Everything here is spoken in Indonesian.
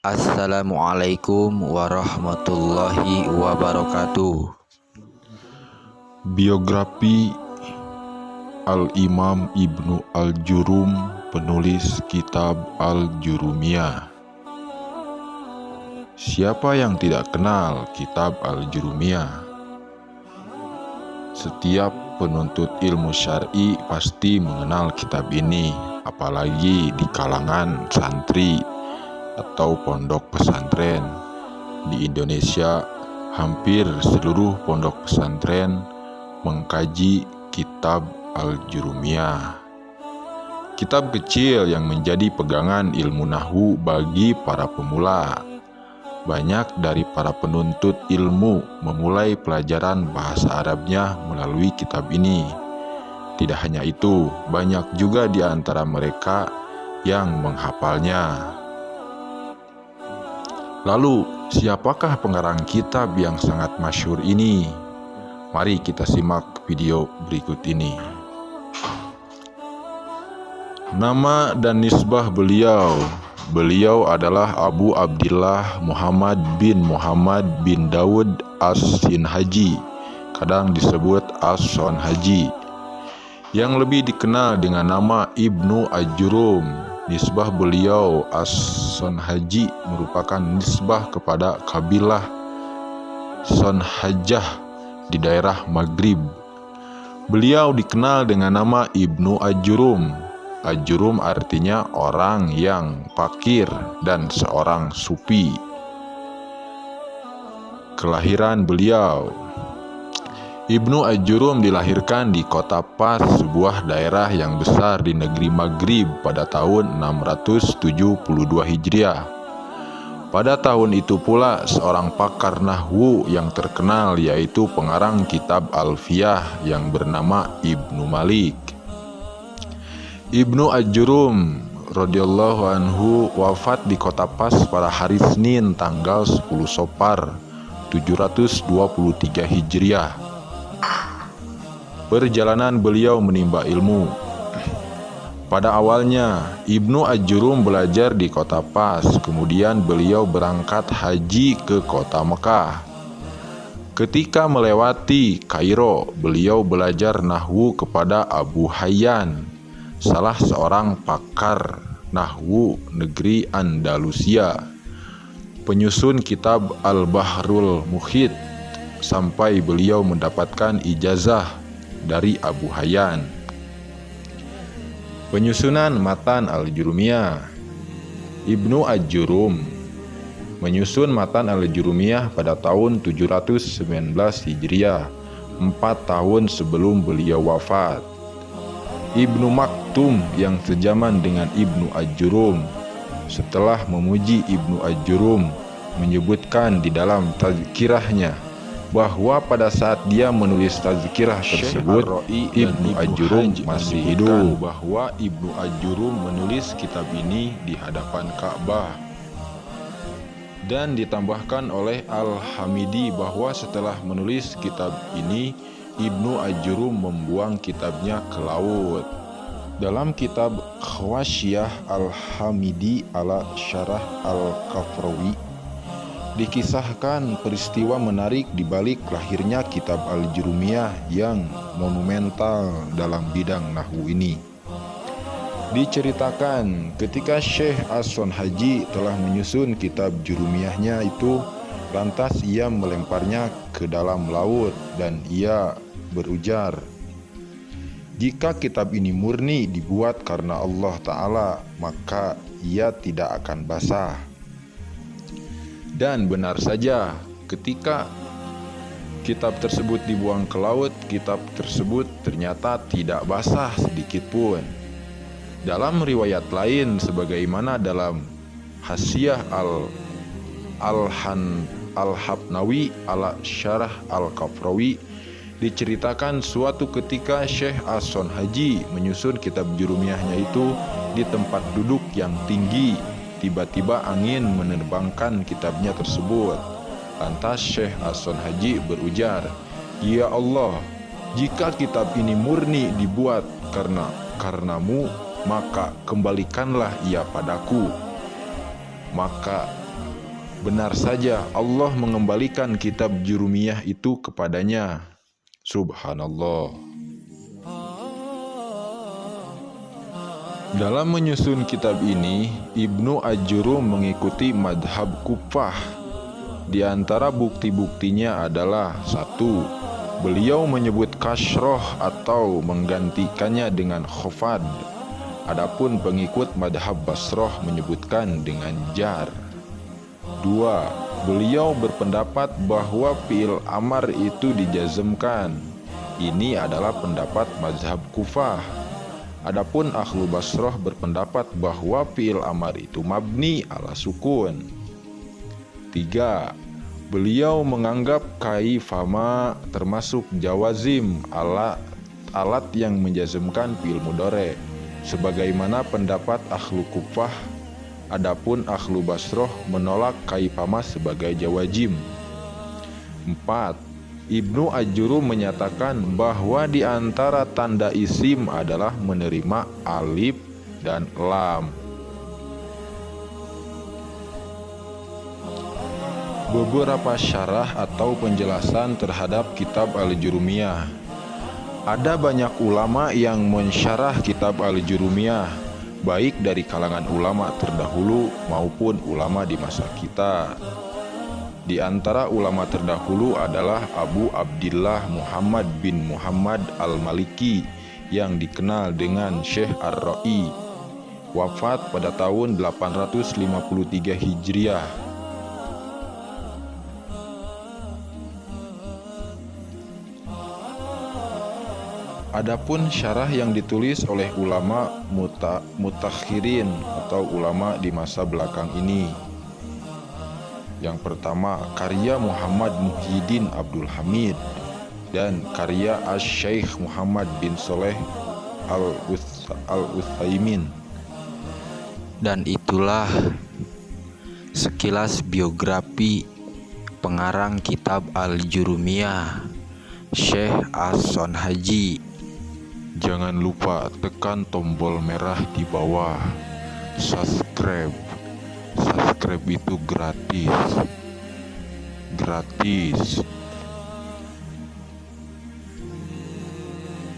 Assalamualaikum warahmatullahi wabarakatuh. Biografi Al-Imam Ibnu Al-Jurum, penulis kitab Al-Jurumiyah. Siapa yang tidak kenal kitab Al-Jurumiyah? Setiap penuntut ilmu syar'i pasti mengenal kitab ini, apalagi di kalangan santri atau pondok pesantren. Di Indonesia, hampir seluruh pondok pesantren mengkaji kitab Al-Jurumiyah. Kitab kecil yang menjadi pegangan ilmu nahwu bagi para pemula. Banyak dari para penuntut ilmu memulai pelajaran bahasa Arabnya melalui kitab ini. Tidak hanya itu, banyak juga di antara mereka yang menghafalnya. Lalu, siapakah pengarang kitab yang sangat masyhur ini? Mari kita simak video berikut ini. Nama dan nisbah beliau. Beliau adalah Abu Abdillah Muhammad bin Dawud As-Sinhaji, kadang disebut As-Sonhaji, yang lebih dikenal dengan nama Ibnu Al-Jurum. Nisbah beliau As-Sonhaji merupakan nisbah kepada kabilah Sonhajah di daerah Maghrib. Beliau dikenal dengan nama Ibnu Al-Jurum. Al-Jurum artinya orang yang fakir dan seorang sufi. Kelahiran beliau. Ibnu Al-Jurum dilahirkan di kota Fas, sebuah daerah yang besar di negeri Maghrib pada tahun 672 Hijriah. Pada tahun itu pula seorang pakar nahwu yang terkenal, yaitu pengarang kitab Alfiyah yang bernama Ibnu Malik. Ibnu Al-Jurum radhiyallahu anhu wafat di kota Fas pada hari Senin tanggal 10 Safar 723 Hijriah. Perjalanan beliau menimba ilmu. Pada awalnya, Ibnu Al-Jurum belajar di kota Fas, kemudian beliau berangkat haji ke kota Mekah. Ketika melewati Kairo, beliau belajar nahwu kepada Abu Hayyan, salah seorang pakar nahwu negeri Andalusia, penyusun kitab Al-Bahrul Muhit, sampai beliau mendapatkan ijazah dari Abu Hayyan. Penyusunan matan Al-Jurumiyah. Ibnu Al-Jurum menyusun matan Al-Jurumiyah pada tahun 719 Hijriah, 4 tahun sebelum beliau wafat. Ibnu Maktum yang sejaman dengan Ibnu Al-Jurum, setelah memuji Ibnu Al-Jurum, menyebutkan di dalam tazkirahnya bahwa pada saat dia menulis tazkirah tersebut, Ibnu Al-Jurum masih hidup. Bahwa Ibnu Al-Jurum menulis kitab ini di hadapan Ka'bah. Dan ditambahkan oleh Al-Hamidi bahwa setelah menulis kitab ini, Ibnu Al-Jurum membuang kitabnya ke laut. Dalam kitab Khawasiyah Al-Hamidi ala Syarah Al-Kafrawi dikisahkan peristiwa menarik di balik lahirnya kitab Al-Jurumiyah yang monumental dalam bidang nahwu ini. Diceritakan ketika Syekh As-Sonhaji telah menyusun kitab Jurumiyahnya itu, lantas ia melemparnya ke dalam laut dan ia berujar, "Jika kitab ini murni dibuat karena Allah Ta'ala, maka ia tidak akan basah." Dan benar saja, ketika kitab tersebut dibuang ke laut, kitab tersebut ternyata tidak basah sedikit pun. Dalam riwayat lain, sebagaimana dalam Hasyiah Al-Habnawi ala Syarah Al-Kafrawi, diceritakan suatu ketika Syekh As-Sonhaji menyusun kitab Jurumiyahnya itu di tempat duduk yang tinggi. Tiba-tiba angin menerbangkan kitabnya tersebut. Lantas Syekh As-Sonhaji berujar, "Ya Allah, jika kitab ini murni dibuat karenamu, maka kembalikanlah ia padaku." Maka Benar saja Allah mengembalikan kitab Jurumiyah itu kepadanya. Subhanallah. Dalam menyusun kitab ini, Ibnu Ajurrum mengikuti madhab Kufah. Di antara bukti-buktinya adalah: 1. Beliau menyebut kasroh atau menggantikannya dengan khofad. Adapun pengikut madhab Basroh menyebutkan dengan jar. 2. Beliau berpendapat bahwa fi'il amar itu dijazmkan. Ini adalah pendapat mazhab Kufah. Adapun ahlu Basroh berpendapat bahwa fi'il amar itu mabni ala sukun. 3. Beliau menganggap kaifama termasuk jawazim, alat yang menjazmkan fi'il mudhari, sebagaimana pendapat ahlu Kufah. Adapun ahlu Basroh menolak kaifama sebagai jawazim. 4. Ibnu Ajurrum menyatakan bahwa di antara tanda isim adalah menerima alif dan lam. Beberapa syarah atau penjelasan terhadap kitab Al-Jurumiyah. Ada banyak ulama yang mensyarah kitab Al-Jurumiyah, baik dari kalangan ulama terdahulu maupun ulama di masa kita. Di antara ulama terdahulu adalah Abu Abdillah Muhammad bin Muhammad Al-Maliki yang dikenal dengan Syekh Ar-Ra'i, wafat pada tahun 853 Hijriah. Adapun syarah yang ditulis oleh ulama mutakhirin atau ulama di masa belakang ini. Yang pertama, karya Muhammad Muhyiddin Abdul Hamid dan karya Asy-Syaikh Muhammad bin Shalih Al-Utsaimin. Dan itulah sekilas biografi pengarang kitab Al-Jurumiyah, Syekh As-Sonhaji. Jangan lupa tekan tombol merah di bawah, subscribe. Subscribe itu gratis.